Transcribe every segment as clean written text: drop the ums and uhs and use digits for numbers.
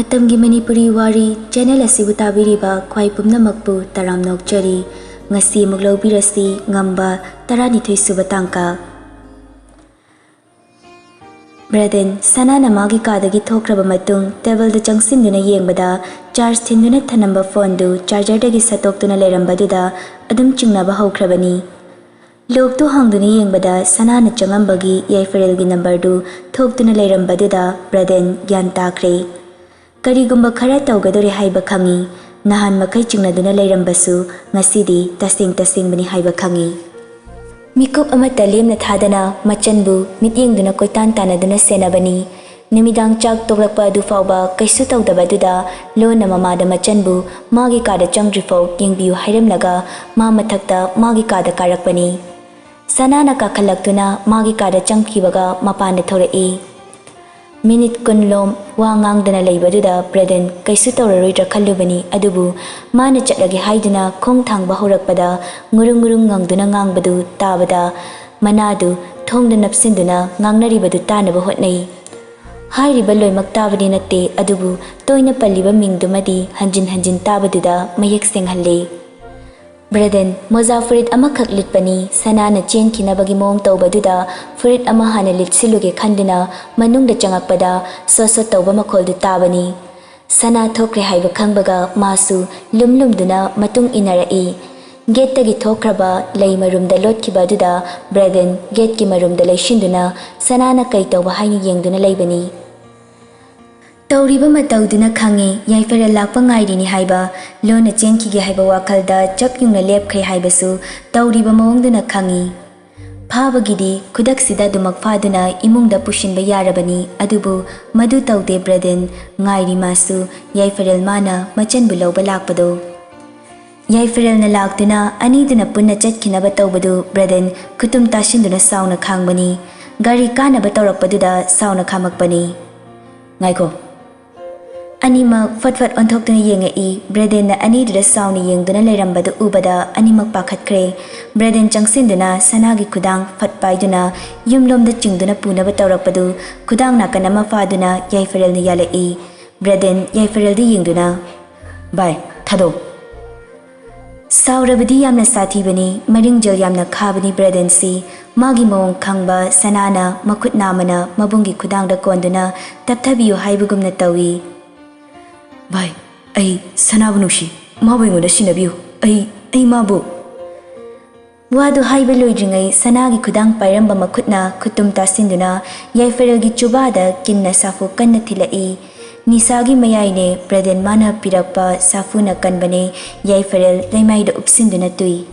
Matamgi Manipuri Wari channel asibu tabiriba khwai pumnamakpu taram nokchari ngasi muglobirasi Ngamba 12 suba tangka Braden sanana magi kadagi thokraba matung table da changsimduna yengbada charge thinduna thanamba phone du charger dagi satoktuna lerambaduda adum chingnaba haukrabani Lok tu hangduna yengbada sanana changambagi yaifarel gi number du thoktuna lerambaduda Braden gyan takre Karigumba khara tawgadore haiba khangi nahan makai chingnaduna leirambasu ngasidi tasing bani haiba khangi Mikup amata lemna thadana machanbu mityengduna koitan tanaduna senabani nimidang chak toglakpa adu fawba kaisu tawdabaduda lona mamada machanbu magi kada changdrifau yengbiu hairamlaga ma mathakta magi kada karakpani sanana ka khalaktuna magi kada changkhibaga mapanda thorai Minute kunlom wangang dana leibaduda Braden kaisu tawraroidra khallubani adubu mana chatlagi haiduna khong thangba horakpada ngurung ngangduna ngangbadu tabada manadu thongda napsinduna ngangnaribadu tanaba hotnai hairiba loimak tabadi natte adubu toina palliba mingdumadi hanjin tabaduda mayak senghalle Braden moza furit ama khak litpani sanana chen kinabagi mong tawbaduda furit ama hana litsiluge khandina manungda changakpada soso tawba makhol du tabani sana thokre haiba khangbaga masu lumduna matung inarai gate tagi thokraba lei marumda lotkiba duda Braden gate ki marumda leishinduna sanana kai tawba haini yengduna leibani Tauriba matawduna khangi yaifara lakpa ngairini haiba lona chenkige haiba wakhalda chapyungna lepkhre haibasu tauriba mawongduna khangi phabagidi khudaksida dumak phaduna imungda pushinba yarabani adubu madu tawde Braden ngairi masu yaifarel mana machanbu lawba lakpado yaifarel na laktuna aniduna punna chatkinaba tawbadu Braden kutum tashinduna sauna khangbani gari kanaba tawrakpaduda sauna khamakpani ngaiko Animak fatfat onthokduna yengai Braden na anidura sauni yengduna leirambadu ubada animak pakhatkre Braden changsinduna sanagi khudang fatpaiduna yumlomda chingduna punaba tawrakpadu khudang nakanama faduna yaifarel na yalai Braden yaifarel di yengduna Bye thado Saurabadi yamna sathibani maringjal yamna khabani Braden si magi mawong khangba sanana makhut namana mabungi khudangda konduna tapthabiyu haibugumna tawi Bye, ai sanabu nushi, mabu ngoda sinabiu, ai mabu. Wadu haiba loidringai sanagi khudang pairamba makhutna khutum tasinduna yaifarelgi chubada kinna safu kanna thilai nisagi mayaine Braden mana pirakpa safuna kanbane yaifarel laimaida upsinduna tui.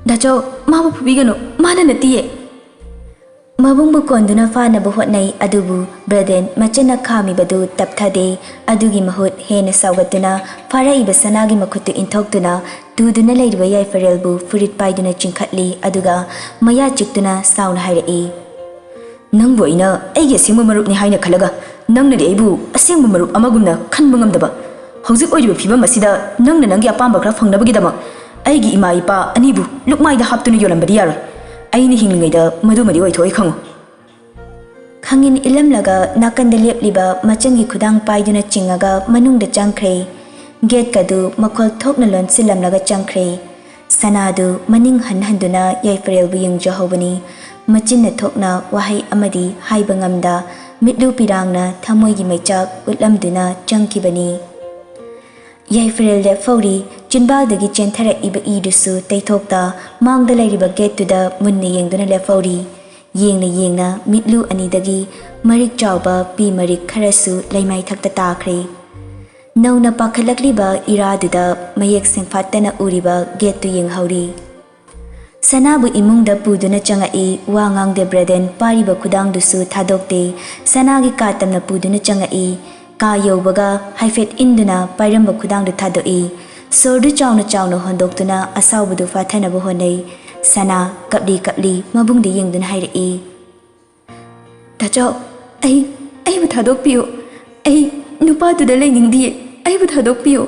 Dacho mabu phubigano mana natiye. Mabungbu konduna fanabu hotnai adubu Braden machana khamibadu tapthade adugi mahut hena saugatuna faraiba sanagi makhutu inthoktuna tuduna leiriba yaifarelbu furit paiduna chingkhatli aduga maya chiktuna sauna hairai nangbu ina aige singbu marupni haina khalaga nangna de aibu asengbu marup amagumna khanba ngamdaba hojik oiriba phibam asida nangna nangi apamba khra phangnabagidama aigi ima ipa anibu lukmaida haptuna yolambadi yaroi Aini hinglingaida madumadi oithoi khango Khangin ilamlaga nakanda lepliba machangi khudang paiduna chingaga manungda changkhre gate kadu makhol thokna lon silamlaga changkhre sanadu maning hanhanduna yaifarel bu yingjahobani machinna thokna wahai amadi haiba ngamda mitlu pirangna thamoigi maichak utlamduna changkibani Yaifarel le fauri chinbaldagi chenthara iba idusu taithokta mangda lairiba gate tuda munna yengduna le fauri yengna mitlu anidagi marik chawba pi marik kharasu laimai thakta takhre nauna pakhalakliba iraduda mayek sengphatana uriba gate tu yenghauri Sanabu imungda puduna changai wangangde Braden pariba khudang dusu thadokte sanagi katamna puduna changai Ka yobaga haifet induna pairamba khudang du thadoi sordu chawna hondoktuna asawbudu fathanabu honai sana kapli mabungdi yengduna hairai Tacho ai bu thadokpiyo ai nupa tu da leiningdi ai bu thadokpiyo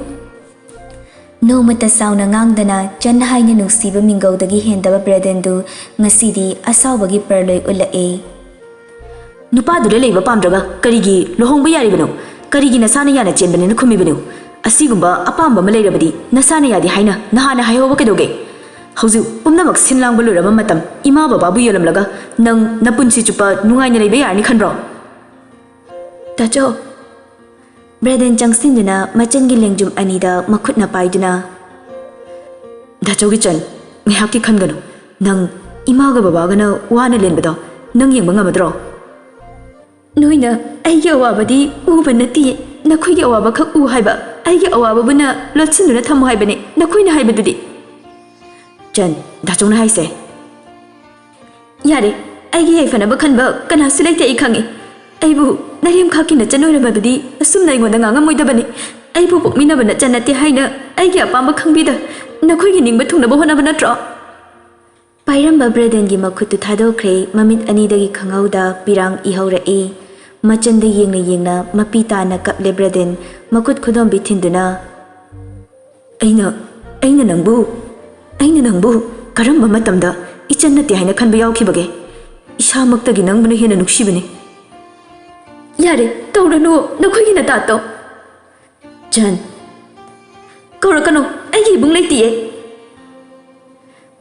Nomata sauna ngangdana chan haina nungsiba minggaudagi hendaba Braden du ngasidi asawbagi perloi ulai Nupa du leiba pamdraga karigi lohongba yaribano karigi nasana yana chenbane na khumibanu asigumba apamba ma leirabadi nasana yadi haina nahana hayoba kedoge hauju pumnamak sinlang baluraba matam ima baba bu yolamlaga nang napunsi chupa nungai na leibe yarni khanro tacho Braden Jangsinduna machengi lengjum anida makhutna paiduna Dacho gichan ngihaki khangano nang imaga babagana wana lenbado nang yengba ngamadro Noina aigi awabadi uba nati nakhoi awaba khak u haiba aigi awaba buna lotsinuna thamu haibane nakhoi na haibadudi Jan Dacho na haise Yare aigi haifana ba khanba kana silaita I khangi Aibu Nariyam khakina chanoi babadi asumna ingonda ngangamoidabani aibu pokminabana chanati haina aigi apamba khangbida nakhoi ningba thungnaba honaba natro Pairamba Braden gi makhutu thadokre mamit anidagi khangauda pirang ihaurai machanda yengna mapita na kaple Braden makut khudom bithinduna aina nangbu karamba matamda ichanati haina khanba yaukhibage isamaktagi nangbuna hena nuksibani Yare, taurano, nakhoi na tato. Jan. Kaurakano, aigi bung leitiye.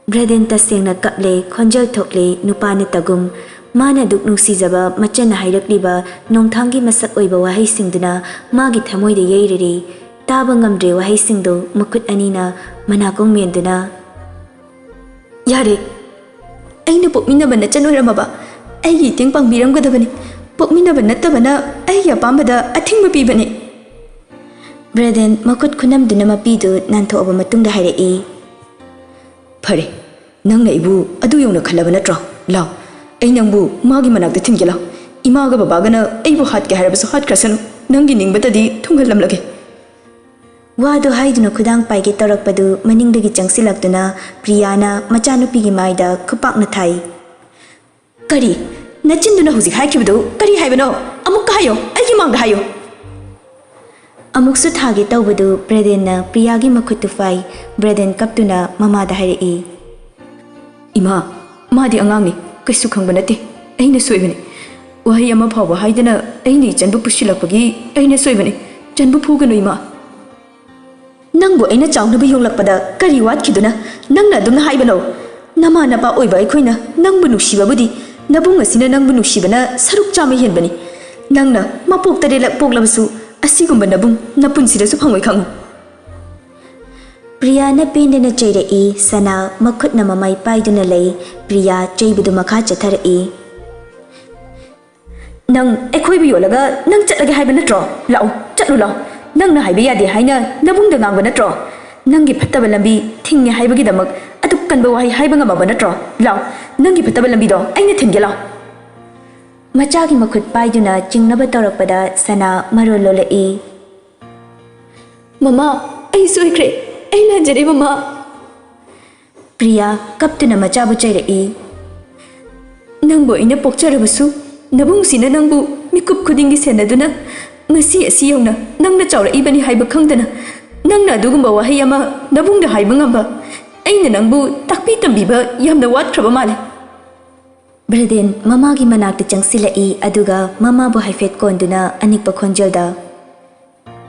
Braden tasengna kaple, khonjal thokle, nupane tagum, mana duk nungsijaba machana hairakliba, nongthangi masak oiba wahai singduna, magi thamoi de yeiriri, taba ngamdre wahai singdo, makut anina, manakong menduna. Yare, aina pokmina bana chanoiramaba, aigi tingpang biram gadabani. Pokmina banatabana ay apambada ating mapibani. Braden makut kunam duna mapidu nanto aba matungda hairei. Pare, nang na ibu adu yung nakhalaba natro. Lao, ay nangbu magi managda tingila. Imaga babagana ay bu hat ka harabaso hat krasano. Nang gining batadi tunghalam lagi. Wado haiduna kudang paigi torakpadu maningdagi changsilagduna Priyana machanupigi maida kupak na thai. Kari, Nachinduna huzik haikibdo kari haibano amukka hayo aigi mangda hayo Amuksu thagi tawbadu Braden na Priyagi makhutu fai Braden kaptuna mamada hairei Ima madi angangni kaisu khangba nate aina soibani wahi ama phawba haidana aini chanbu pushilakpagi aina soibani chanbu phuganu ima Nangbu aina chawna biyonglakpada kari watkiduna nangna dumna haibano nama napa oiba aikhoina nangbu nuksibabudi Nabung asina nangbu nuksibana saruk chama henbani nangna mapok tarelak poklabasu asigumba nabung napunsirasu phangoi khangu Priya na pendena chairei sana makhutna mamai paiduna lei Priya chaibudu makha chatharei Nang ekhoi bi yolaga nang chatlaga haiba natro lao chatlu lao nang na haiba yade haina nabung da ngangba natro nangi phattaba lambi thingnya haibagi damak atuk kanba wahi haiba ngamaba natro lao nangi phattaba lambi do aina thingela Machagi makhut paiduna chingnaba torakpada sana marololei Mama ai soikre ai lanjare mama Priya kaptuna machabu chairei Nangbo ina pokcharabasu nabung sina nangbu mikup khudingi senaduna ngasi asi yongna nangna chawra ibani haiba khangdana nangna adugumba wahi ama nabungda haiba ngamba aina nangbu takpi tambiba yamna watkraba male Braden mamagi manakta changsilai aduga mama bu haifet konduna anikpa khonjalda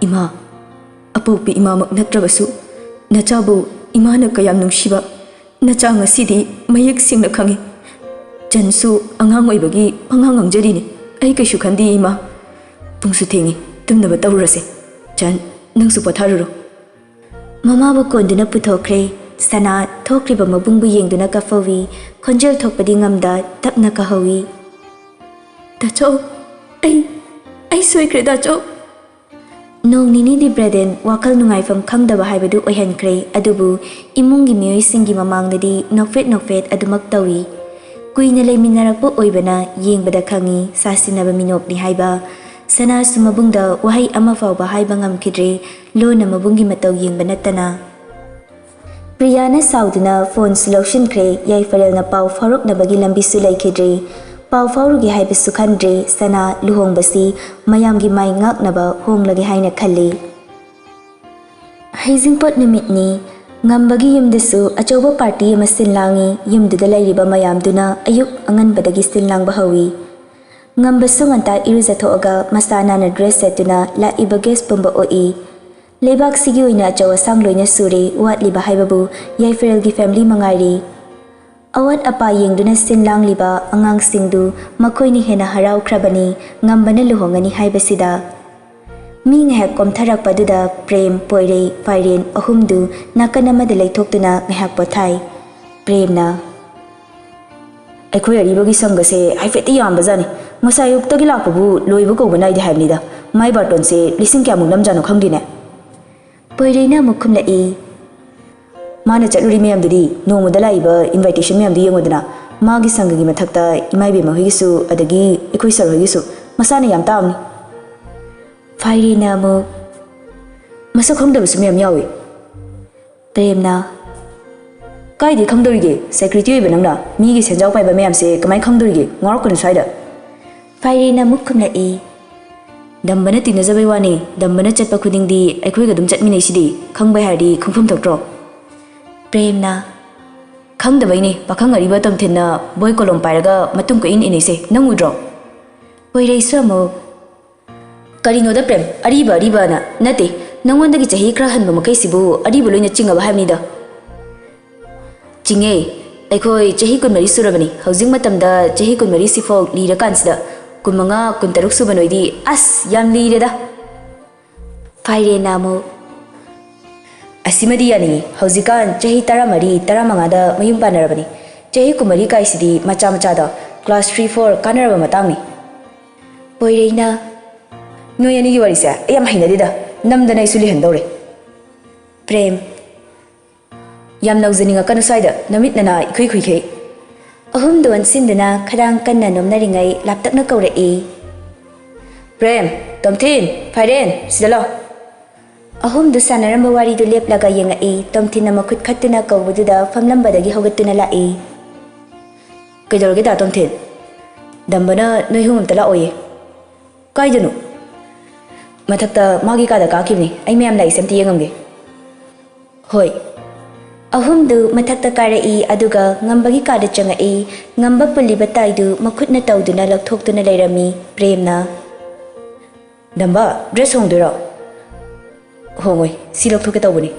Ima apopi ima mak natrabasu nachabu imana kayam nungshiba nacha ngasidi mayak singna khangi Jansu angang oibagi pangang angjarini ai kaisu khandi ima pungsu thengi tumnaba tawrase Jan nangsu patharuro Mama bu konduna puthokre Sana thokriba mabungbu yengduna kafawi khonjal thokpadi ngamda tapna kahawi Dacho ai soikre dacho Nong nini di Braden wakal nungaifam khangdaba haibadu oihankre adubu imungi miyoi singi mamangdadi nokfet adumak tawi Kuina leiminarakpo oibana yengbada khangi sasinaba minopni haiba Sana sumabungda wahai ama fawba haiba ngamkidre lona mabungi matau yengba natana Priyana sauduna phone solution kre yai farel na pau faruk na bagi lambi sulai kidre pau faurugi haiba sukhandre sana luhong basi mayamgi mai ngak naba hong lagi haina khalli Haizingpot numitni Ngambagi yumdasu achoba party ama sinlangi yumduda lairiba mayamduna ayuk anganbadagi sinlang bahawi Ngamba nganta iruzathoaga masana na dress setuna la ibages pumba oi. Lebak sigi oina achawa sang loina suri wat liba haibabu Yaiferel gi family mangairi. Awat apa yengduna sinlang liba angang singdu makoi ni hena harau krabani ngambana luhongani haibasida. Mi ngahak komtharak paduda Prem Poire Fairen ahumdu nakanamada leithokduna ngahak pothai. Prem na ꯑꯩꯈꯣꯏ ꯑꯔꯤꯕꯒꯤ ꯁꯪꯒꯁꯦ ꯍꯥꯏꯐꯦꯠꯇꯤ ꯌꯥꯝꯕꯖꯥꯠꯅꯤ ꯉꯁꯥꯏ ꯑꯌꯨꯛꯇꯒꯤ ꯂꯥꯛꯄꯕꯨ ꯂꯣꯏꯕ ꯀꯧꯕ ꯅꯥꯏꯗꯦ ꯍꯥꯏꯕꯅꯤꯗ ꯃꯥꯏ ꯕꯥꯔꯇꯣꯟꯁꯦ ꯂꯤꯁꯤꯡ ꯀꯌꯥꯃꯨꯛ ꯅꯝꯖꯥꯅꯣ ꯈꯪꯗꯦꯅꯦ Poirena mukhumlai ꯃꯥꯅ ꯆꯠꯂꯨꯔꯤ ꯃꯌꯥꯝꯗꯨꯗꯤ ꯅꯣꯡꯃꯗ ꯂꯥꯛꯏꯕ ꯏꯟꯚꯥꯏꯇꯦꯁꯟ ꯃꯌꯥꯝꯗꯨ ꯌꯦꯡꯉꯨꯗꯅ ꯃꯥꯒꯤ ꯁꯪꯒꯒꯤ ꯃꯊꯛꯇ ꯏꯃꯥꯏꯕꯦꯝꯃ ꯍꯣꯏꯒꯤꯁꯨ ꯑꯗꯒꯤ ꯑꯩꯈꯣꯏ ꯁꯔ ꯍꯣꯏꯒꯤꯁꯨ ꯃꯁꯥꯅ ꯌꯥꯝ ꯇꯥꯕꯅꯤ Fairena mu ꯃꯁꯛ ꯈꯪꯗꯕꯁꯨ ꯃꯌꯥꯝ ꯌꯥꯎꯏ Premna ꯀꯥꯏꯗꯤ ꯈꯪꯗꯧꯔꯤꯒꯦ ꯁꯦꯀ꯭ꯔꯦꯇꯔꯤ ꯑꯣꯏꯕ ꯅꯪꯅ ꯃꯤꯒꯤ ꯁꯦꯟꯖꯥꯎ ꯄꯥꯏꯕ ꯃꯌꯥꯝꯁꯦ ꯀꯃꯥꯏ ꯈꯪꯗꯧꯔꯤꯒꯦ ꯉꯥꯎꯔꯛꯀꯅꯨ ꯁ꯭ꯋꯥꯏꯗ Fairena mukhumlai ꯗꯝꯕꯅ ꯇꯤꯟꯅꯖꯕꯩ ꯋꯥꯅꯤ ꯗꯝꯕꯅ ꯆꯠꯄ ꯈꯨꯗꯤꯡꯗꯤ ꯑꯩꯈꯣꯏꯒ ꯑꯗꯨꯝ ꯆꯠꯃꯤꯟꯅꯩꯁꯤꯗꯤ ꯈꯪꯕꯩ ꯍꯥꯏꯔꯗꯤ ꯈꯪꯐꯝ ꯊꯣꯛꯇ꯭ꯔꯣ Premna ꯈꯪꯗꯕꯩꯅꯦ ꯄꯥꯈꯪ ꯑꯔꯤꯕ ꯇꯝꯊꯤꯟꯅ ꯕꯣꯏ ꯀꯣꯂꯣꯝ ꯄꯥꯏꯔꯒ ꯃꯇꯨꯡ ꯀꯣꯏꯏꯟ ꯏꯅꯩꯁꯦ ꯅꯪ ꯎꯗ꯭ꯔꯣ Poirei amu ꯀꯔꯤꯅꯣꯗ ꯄ꯭ꯔꯦꯝ ꯑꯔꯤꯕꯅ ꯅꯠꯇꯦ ꯅꯪꯉꯣꯟꯗꯒꯤ ꯆꯍꯤ ꯈꯔ ꯍꯟꯕ ꯃꯈꯩꯁꯤꯕꯨ ꯑꯔꯤꯕ ꯂꯣꯏꯅ ꯆꯤꯡꯉꯕ ꯍꯥꯏꯕꯅꯤꯗ ꯆꯤꯡꯉꯦ ꯑꯩꯈꯣꯏ ꯆꯍꯤ 12 ꯁꯨꯔꯕꯅꯤ ꯍꯧꯖꯤꯛ ꯃꯇꯝꯗ ꯆꯍꯤ 12 ꯁꯤꯐꯥꯎ ꯂꯤꯔꯀꯥꯟꯁꯤꯗ 15 16 ꯁꯨꯕ ꯅꯣꯏꯗꯤ ꯑꯁ ꯌꯥꯝ ꯂꯤꯔꯦꯗ Fairena mu ꯑꯁꯤꯃꯗꯤ ꯌꯥꯅꯤꯡꯉꯤ ꯍꯧꯖꯤꯛꯀꯥꯟ ꯆꯍꯤ 13 15ꯗ ꯃꯌꯨꯝ ꯄꯥꯟꯅꯔꯕꯅꯤ ꯆꯍꯤ 19 ꯀꯥꯏꯁꯤꯗꯤ ꯃꯆꯥ ꯃꯆꯥꯗ ꯀ꯭ꯂꯥꯁ 3 4 ꯀꯥꯟꯅꯔꯕ ꯃꯇꯥꯡꯅꯤ Poirena ꯅꯣꯏ ꯑꯅꯤꯒꯤ ꯋꯥꯔꯤꯁꯦ ꯑꯩ ꯌꯥꯝ ꯍꯩꯅꯗꯦꯗ ꯅꯝꯗꯅ ꯑꯩꯁꯨ ꯂꯤꯍꯟꯗꯧꯔꯦ Prem ꯌꯥꯝ ꯅꯧꯖꯅꯤꯡꯉꯛꯀꯅꯨ ꯁ꯭ꯋꯥꯏꯗ ꯅꯃꯤꯠ ꯅꯅꯥ ꯏꯈꯨꯏ ꯈꯨꯏꯈꯩ ahumdu ansinduna kharang kanna nomnaringai laptakna kaurai Prem ꯇꯣꯝꯊꯤꯟ ꯐꯥꯏꯔꯦꯟ ꯁꯤꯗ ꯂꯥꯎ ahumdu sanaramba waridu leplaga yengai tomthina makhut khattuna kaubududa famlambadagi hogattuna lai ꯀꯩꯗꯧꯔꯒꯦ ꯇꯥ ꯇꯣꯝꯊꯤꯟ ꯗꯝꯕꯅ ꯅꯣꯏ ꯍꯨꯝ ꯑꯝꯇ ꯂꯥꯛꯑꯣꯌꯦ ꯀꯥꯏꯗꯅꯣ ꯃꯊꯛꯇ ꯃꯥꯒꯤ ꯀꯥꯗ ꯀꯥꯈꯤꯕꯅꯤ ꯑꯩ ꯃꯌꯥꯝ ꯂꯥꯛꯏꯁꯦ ꯑꯝꯇ ꯌꯦꯡꯉꯝꯒꯦ ꯍꯣꯏ ahumdu mathakta karai aduga ngambagi kada changai ngamba puliba taidu makhutna tawduna lakthoktuna leirami Premna ꯗꯝꯕ ꯗ꯭ꯔꯦꯁ ꯍꯣꯡꯗꯣꯏꯔꯣ ꯍꯣꯡꯉꯣꯏ ꯁꯤ ꯂꯧꯊꯣꯛꯀꯦ ꯇꯧꯕꯅꯤ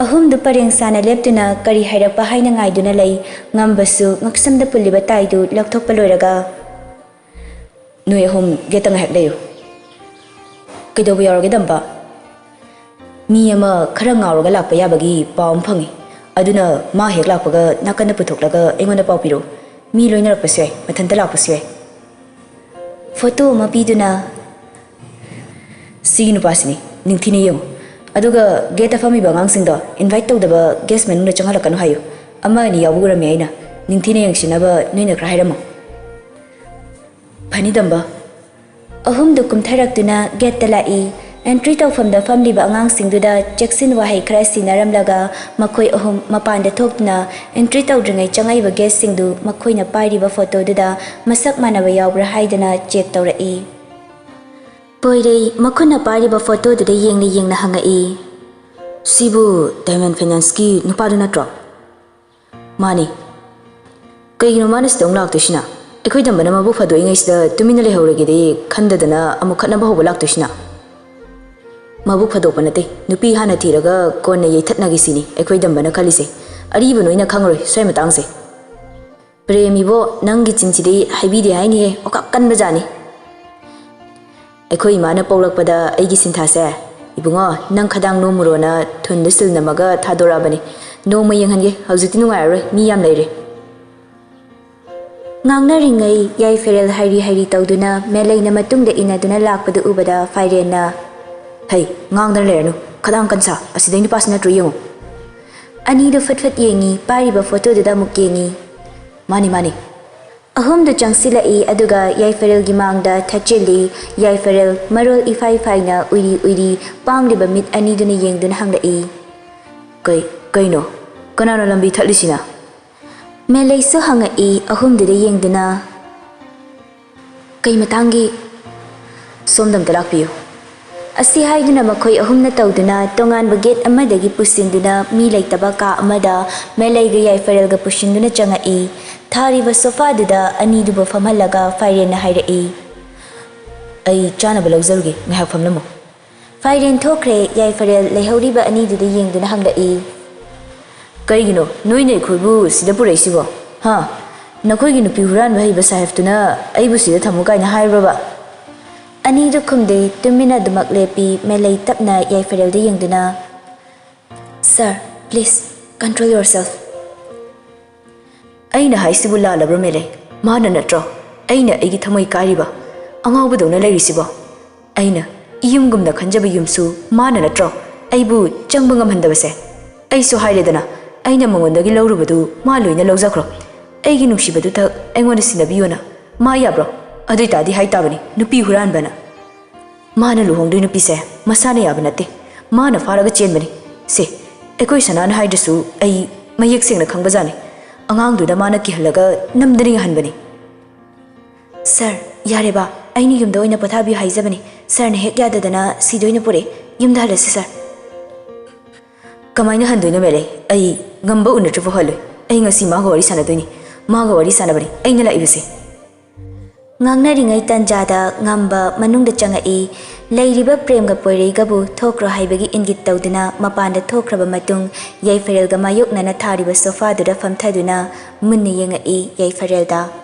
ahumdu pareng sana leptuna kari hairakpa haina ngaiduna lei ngambasu ngaksamda puliba taidu lakthokpa loiraga ꯅꯣꯏ ꯑꯍꯨꯝ ꯒꯦꯠꯇ ꯉꯥꯏꯍꯥꯛ ꯂꯩꯌꯨ ꯀꯩꯗꯧꯕ ꯌꯥꯎꯔꯒꯦ ꯗꯝꯕ ꯃꯤ ꯑꯃ ꯈꯔ ꯉꯥꯎꯔꯒ ꯂꯥꯛꯄ ꯌꯥꯕꯒꯤ ꯄꯥꯎ ꯑꯃ ꯐꯪꯉꯤ ꯑꯗꯨꯅ ꯃꯥ ꯍꯦꯛ ꯂꯥꯛꯄꯒ ꯅꯥꯀꯟꯗ ꯄꯨꯊꯣꯛꯂꯒ ꯑꯩꯉꯣꯟꯗ ꯄꯥꯎ ꯄꯤꯔꯣ ꯃꯤ ꯂꯣꯏꯅꯔꯛꯄꯁꯨ ꯌꯥꯏ ꯃꯊꯟꯇ ꯂꯥꯛꯄꯁꯨ ꯌꯥꯏ photo ma piduna ꯁꯤꯒꯤ ꯅꯨꯄꯥꯁꯤꯅꯤ ꯅꯤꯡꯊꯤꯅ ꯌꯦꯡꯉꯨ ꯑꯗꯨꯒ ꯒꯦꯠꯇ ꯐꯝꯃꯤꯕ ꯑꯉꯥꯡꯁꯤꯡꯗꯣ ꯏꯟꯚꯥꯏꯠ ꯇꯧꯗꯕ ꯒꯦꯁ ꯃꯅꯨꯡꯗ ꯆꯪꯍꯜꯂꯛꯀꯅꯨ ꯍꯥꯏꯌꯨ ꯑꯃ ꯑꯅꯤ ꯌꯥꯎꯕ ꯎꯔꯝꯃꯤ ꯑꯩꯅ ꯅꯤꯡꯊꯤꯅ ꯌꯦꯡꯁꯤꯟꯅꯕ ꯅꯣꯏꯅ ꯈꯔ ꯍꯥꯏꯔꯝꯃꯣ ꯐꯅꯤ ꯗꯝꯕ ahumdu kumtharaktuna gate lai entry tawfamda famliba angangsingduda cheksin wahai khara sinaramlaga makhoi ahum mapanda thokna entry tawdringai changaiba guest singdu makhoina pairiba photo duda masak manaba yawbra haidana check tawrai Poirei makhuna pairiba photo duda yengna hangai ꯁꯤꯕꯨ diamond ꯐꯥꯏꯅꯥꯟꯁꯀꯤ ꯅꯨꯄꯥꯗꯨ ꯅꯠꯇ꯭ꯔꯣ ꯃꯥꯅꯤ ꯀꯩꯒꯤꯅꯣ ꯃꯥꯅ ꯁꯤꯗ ꯑꯃꯨꯛ ꯂꯥꯛꯇꯣꯏꯁꯤꯅ ꯑꯩꯈꯣꯏ ꯗꯝꯕꯅ ꯃꯕꯨꯛ ꯐꯗꯣꯛꯏꯉꯩꯁꯤꯗ ꯇꯨꯃꯤꯟꯅ ꯂꯩꯍꯧꯔꯒꯦꯗꯤ ꯈꯟꯗꯗꯅ ꯑꯃꯨꯛ ꯈꯠꯅꯕ ꯍꯧꯕ ꯂꯥꯛꯇꯣꯏꯁꯤꯅ ꯃꯕꯨꯛ ꯐꯗꯣꯛꯄ ꯅꯠꯇꯦ ꯅꯨꯄꯤ ꯍꯥꯟꯅ ꯊꯤꯔꯒ ꯀꯣꯟꯅ ꯌꯩꯊꯠꯅꯒꯦꯁꯤꯅꯤ ꯑꯩꯈꯣꯏ ꯗꯝꯕꯅ ꯈꯜꯂꯤꯁꯦ ꯑꯔꯤꯕ ꯅꯣꯏꯅ ꯈꯪꯉꯔꯣꯏ ꯁ꯭ꯋꯥꯏ ꯃꯇꯥꯡꯁꯦ ꯄ꯭ꯔꯦꯝ ꯏꯕꯣ ꯅꯪꯒꯤ ꯆꯤꯟꯁꯤꯗꯤ ꯍꯥꯏꯕꯤꯗꯦ ꯍꯥꯏꯅꯤꯍꯦ ꯑꯣꯀꯥꯞ ꯀꯟꯕꯖꯥꯠꯅꯤ ꯑꯩꯈꯣꯏ ꯏꯃꯥꯅ ꯄꯣꯛꯂꯛꯄꯗ ꯑꯩꯒꯤ ꯁꯤꯟꯊꯥꯁꯦ ꯏꯕꯨꯡꯉꯣ ꯅꯪ ꯈꯗꯥꯡ ꯅꯣꯝꯃꯨꯔꯣꯅ ꯊꯨꯟꯗ ꯁꯤꯜ ꯅꯝꯃꯒ ꯊꯥꯗꯣꯔꯛꯑꯕꯅꯤ ꯅꯣꯡꯃ ꯌꯦꯡꯍꯟꯒꯦ ꯍꯧꯖꯤꯛꯇꯤ ꯅꯨꯡꯉꯥꯏꯔꯔꯣꯏ ꯃꯤ ꯌꯥꯝ ꯂꯩꯔꯦ ngangnaringai Yaiferel hairi tawduna melaina matungda inaduna lakpadu ubada Fairena ꯍꯩ ꯉꯥꯡꯗꯅ ꯂꯩꯔꯅꯨ ꯈꯗꯥꯡ ꯀꯟꯁꯥ ꯑꯁꯤꯗꯩ ꯅꯨꯄꯥꯁꯤ ꯅꯠꯇ꯭ꯔꯣ ꯌꯦꯡꯉꯨ anidu fatfat yengi pariba photo duda mukengi ꯃꯥꯅꯤ ꯃꯥꯅꯤ ahumdu changsilai aduga Yaiferel gi mangda thacheli Yaiferel marol ifai faina uiri pangliba mit aniduna yengduna hanglai ꯀꯩꯅꯣ ꯀꯅꯥꯅ ꯂꯝꯕꯤ ꯊꯠꯂꯤꯁꯤꯅ melaisu hangai ahumduda yengduna ꯀꯩ ꯃꯇꯥꯡꯒꯤ ꯁꯣꯝꯗꯝꯇ ꯂꯥꯛꯄꯤꯌꯨ asi haiduna makhoi ahumna tawduna tonganba gate amadagi pusinduna mi leitaba ka amada melaiga Yaiferel ga pusinduna changai ꯊꯥꯔꯤꯕ ꯁꯣꯐꯥꯗꯨꯗ ꯑꯅꯤꯗꯨꯕꯨ ꯐꯝꯍꯜꯂꯒ ꯐꯥꯏꯔꯦꯟꯅ ꯍꯥꯏꯔꯛꯏ꯫ ꯑꯩ ꯆꯥꯅꯕ ꯂꯧꯖꯔꯨꯒꯦ, ꯉꯥꯏꯍꯥꯛ ꯐꯝꯂꯝꯃꯨ꯫ ꯐꯥꯏꯔꯦꯟ ꯊꯣꯛꯈ꯭ꯔꯦ꯫ ꯌꯥꯏꯐꯔꯦꯜ ꯂꯩꯍꯧꯔꯤꯕ ꯑꯅꯤꯗꯨꯗ ꯌꯦꯡꯗꯨꯅ ꯍꯪꯂꯛꯏ꯫ ꯀꯩꯒꯤꯅꯣ ꯅꯣꯏꯅ ꯑꯩꯈꯣꯏꯕꯨ ꯁꯤꯗ ꯄꯨꯔꯛꯏꯁꯤꯕꯣ? ꯍꯥ? ꯅꯈꯣꯏꯒꯤ ꯅꯨꯄꯤ ꯍꯨꯔꯥꯟꯕ ꯍꯩꯕ ꯁꯥꯍꯦꯕꯇꯨꯅ ꯑꯩꯕꯨ ꯁꯤꯗ ꯊꯝꯃꯨ ꯀꯥꯏꯅ ꯍꯥꯏꯕ꯭ꯔꯕ? ꯑꯅꯤꯗꯨ ꯈꯨꯝꯗꯦ, ꯇꯨꯃꯤꯟꯅ ꯑꯗꯨꯃꯛ ꯂꯦꯞꯄꯤ꯫ ꯃꯦꯂꯩ ꯇꯞꯅ ꯌꯥꯏꯐꯔꯦꯜꯗ ꯌꯦꯡꯗꯨꯅ, ꯁꯥꯔ, ꯄ꯭ꯂꯤꯖ ꯀꯟꯇ꯭ꯔꯣꯜ ꯌꯣꯔꯁꯦꯜꯐ꯫ ꯑꯩꯅ ꯍꯥꯏꯁꯤꯕꯨ ꯂꯥꯜꯂꯕ꯭ꯔꯥ ꯃꯦꯂꯩ? ꯃꯥꯅ ꯅꯠꯇ꯭ꯔꯣ ꯑꯩꯅ ꯑꯩꯒꯤ ꯊꯃꯣꯏ ꯀꯥꯏꯔꯤꯕ, ꯑꯉꯥꯎꯕꯗꯧꯅ ꯂꯩꯔꯤꯁꯤꯕꯣ? ꯑꯩꯅ ꯏꯌꯨꯝꯒꯨꯝꯅ ꯈꯟꯖꯕ ꯌꯨꯝꯁꯨ ꯃꯥꯅ ꯅꯠꯇ꯭ꯔꯣ ꯑꯩꯕꯨ ꯆꯪꯕ ꯉꯝꯍꯟꯗꯕꯁꯦ? ꯑꯩꯁꯨ ꯍꯥꯏꯔꯦꯗꯅ, ꯑꯩꯅ ꯃꯉꯣꯟꯗꯒꯤ ꯂꯧꯔꯨꯕꯗꯨ ꯃꯥ ꯂꯣꯏꯅ ꯂꯧꯖꯈ꯭ꯔꯣ꯫ ꯑꯩꯒꯤ ꯅꯨꯡꯁꯤꯕꯗꯨꯊꯛ ꯑꯩꯉꯣꯟꯗ ꯁꯤꯟꯅꯕꯤꯌꯣꯅ ꯃꯥ ꯌꯥꯕ꯭ꯔꯣ? ꯑꯗꯨꯏꯇꯥꯗꯤ ꯍꯥꯏꯇꯥꯕꯅꯤ ꯅꯨꯄꯤ ꯍꯨꯔꯥꯟꯕꯅ꯫ ꯃꯥꯅ ꯂꯨꯍꯣꯡꯗꯣꯏ ꯅꯨꯄꯤꯁꯦ ꯃꯁꯥꯅ ꯌꯥꯕ ꯅꯠꯇꯦ, ꯃꯥꯅ ꯐꯥꯔꯒ ꯆꯦꯟꯕꯅꯤ꯫ ꯁꯦ, ꯑꯩꯈꯣꯏ ꯁꯅꯥꯅ ꯍꯥꯏꯗ꯭ꯔꯁꯨ ꯑꯩ ꯃꯌꯦꯛ ꯁꯦꯡꯅ ꯈꯪꯕꯖꯥꯠꯅꯤ, ꯑꯉꯥꯡꯗꯨꯗ ꯃꯥꯅ ꯀꯤꯍꯜꯂꯒ ꯅꯝꯗꯅ ꯌꯥꯍꯟꯕꯅꯤ꯫ ꯁꯥꯔ, ꯌꯥꯔꯦꯕ, ꯑꯩꯅ ꯌꯨꯝꯗ ꯑꯣꯏꯅ ꯄꯣꯊꯥꯕꯤꯌꯨ ꯍꯥꯏꯖꯕꯅꯤ꯫ ꯁꯥꯔꯅ ꯍꯦꯛ ꯌꯥꯗꯗꯅ ꯁꯤꯗ ꯑꯣꯏꯅ ꯄꯨꯔꯛꯑꯦ꯫ ꯌꯨꯝꯗ ꯍꯜꯂꯁꯤ ꯁꯥꯔ꯫ ꯀꯃꯥꯏꯅ ꯍꯟꯗꯣꯏꯅꯣ ꯃꯦꯂꯩ? ꯑꯩ ꯉꯝꯕ ꯎꯅꯗ꯭ꯔꯤꯐꯥꯎ ꯍꯜꯂꯣꯏ꯫ ꯑꯩ ꯉꯁꯤ ꯃꯥꯒ ꯋꯥꯔꯤ ꯁꯥꯟꯅꯗꯣꯏꯅꯤ, ꯃꯥꯒ ꯋꯥꯔꯤ ꯁꯥꯟꯅꯕꯅꯤ ꯑꯩꯅ ꯂꯥꯛꯏꯕꯁꯦ꯫ ꯉꯥꯡꯅꯔꯤꯉꯩ ꯇꯟꯖꯥꯗ ꯉꯝꯕ ꯃꯅꯨꯡꯗ ꯆꯪꯉꯛꯏ꯫ ꯂꯩꯔꯤꯕ ꯄ꯭ꯔꯦꯝꯒ ꯄꯣꯏꯔꯩꯒꯕꯨ ꯊꯣꯛꯈ꯭ꯔꯣ ꯍꯥꯏꯕꯒꯤ ꯏꯪꯒꯤꯠ ꯇꯧꯗꯨꯅ ꯃꯄꯥꯟꯗ ꯊꯣꯛꯈ꯭ꯔꯕ ꯃꯇꯨꯡ ꯌꯥꯏꯐꯔꯦꯜꯒ ꯃꯥꯌꯣꯛꯅꯅ ꯊꯥꯔꯤꯕ ꯁꯣꯐꯥꯗꯨꯗ ꯐꯝꯊꯗꯨꯅ ꯃꯨꯟꯅ ꯌꯦꯡꯉꯛꯏ ꯌꯥꯏꯐꯔꯦꯜꯗ꯫